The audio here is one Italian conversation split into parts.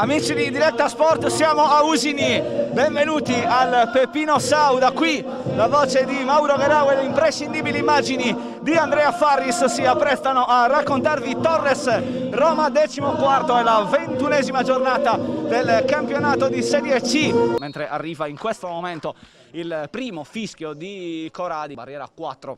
Amici di Diretta Sport, siamo a Usini, benvenuti al Peppino Sau. Da qui la voce di Mauro Garau e le imprescindibili immagini di Andrea Farris si apprestano a raccontarvi Torres Roma 14º, è la 21esima giornata del campionato di Serie C, mentre arriva in questo momento il primo fischio di Corradi, barriera 4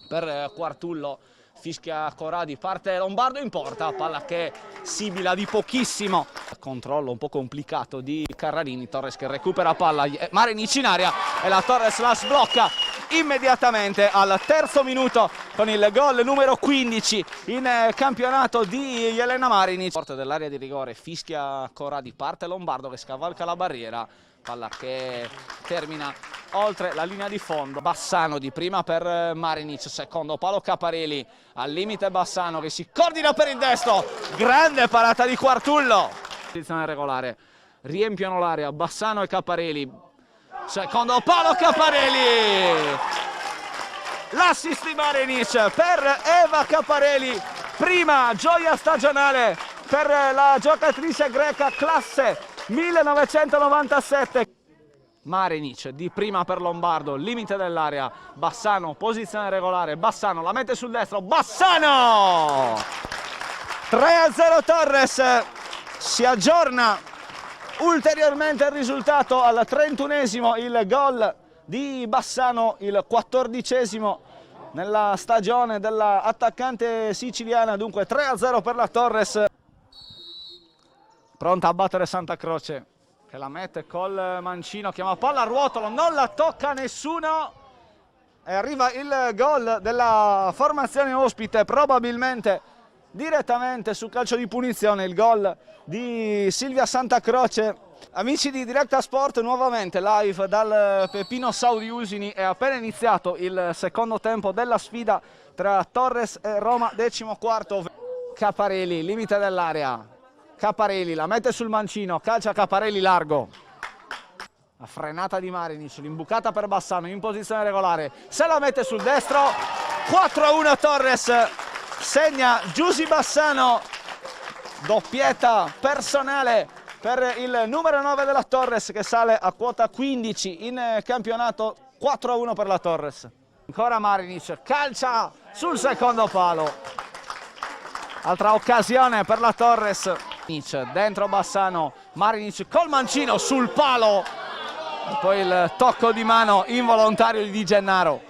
per Quartullo. Fischia Corradi, parte Lombardo in porta, palla che sibila di pochissimo. Controllo un po' complicato di Carrarini, Torres che recupera palla, Marinic in aria e la Torres la sblocca immediatamente al terzo minuto con il gol numero 15 in campionato di Jelena Marinic. Porta dell'area di rigore, fischia Corradi, parte Lombardo che scavalca la barriera, palla che termina oltre la linea di fondo. Bassano di prima per Marinic, secondo palo Caparelli, al limite Bassano che si coordina per il destro, grande parata di Quartullo. Posizione regolare, riempiono l'area Bassano e Caparelli, secondo palo Caparelli, l'assist di Marinic per Eva Caparelli, prima gioia stagionale per la giocatrice greca classe 1997. Marinic di prima per Lombardo, limite dell'area, Bassano, posizione regolare, Bassano la mette sul destro, Bassano! 3-0 Torres, si aggiorna ulteriormente il risultato al 31esimo, il gol di Bassano, il 14esimo nella stagione dell'attaccante siciliana, dunque 3-0 per la Torres. Pronta a battere Santa Croce, che la mette col mancino, chiama palla a ruotolo, non la tocca nessuno e arriva il gol della formazione ospite, probabilmente direttamente su calcio di punizione, il gol di Silvia Santa Croce. Amici di Diretta Sport, nuovamente live dal Peppino Sau di Usini, è appena iniziato il secondo tempo della sfida tra Torres e Roma 14º. Caparelli, limite dell'area, Caparelli la mette sul mancino, calcia Caparelli largo, la frenata di Marinic, l'imbucata per Bassano in posizione regolare, se la mette sul destro, 4-1 Torres, segna Giusy Bassano, doppietta personale per il numero 9 della Torres che sale a quota 15 in campionato, 4-1 per la Torres. Ancora Marinic, calcia sul secondo palo, altra occasione per la Torres. Dentro Bassano, Marinic col mancino sul palo e poi il tocco di mano involontario di Di Gennaro.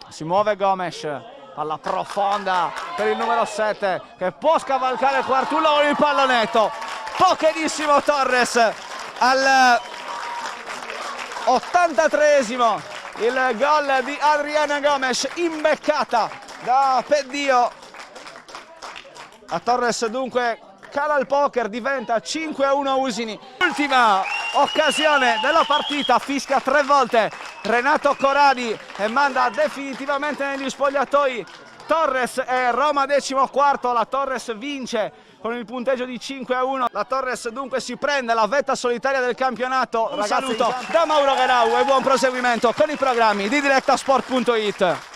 Si muove Gomes, palla profonda per il numero 7 che può scavalcare Quartullo con il pallonetto, pochissimo Torres al 83esimo, il gol di Adriana Gomes imbeccata da Peddio. La Torres dunque cala il poker, diventa 5-1 Usini. Ultima occasione della partita, fischia 3 volte Renato Corradi e manda definitivamente negli spogliatoi Torres e Roma 14º. La Torres vince con il punteggio di 5-1. La Torres dunque si prende la vetta solitaria del campionato. Un saluto da Mauro Garau e buon proseguimento con i programmi di Direttasport.it.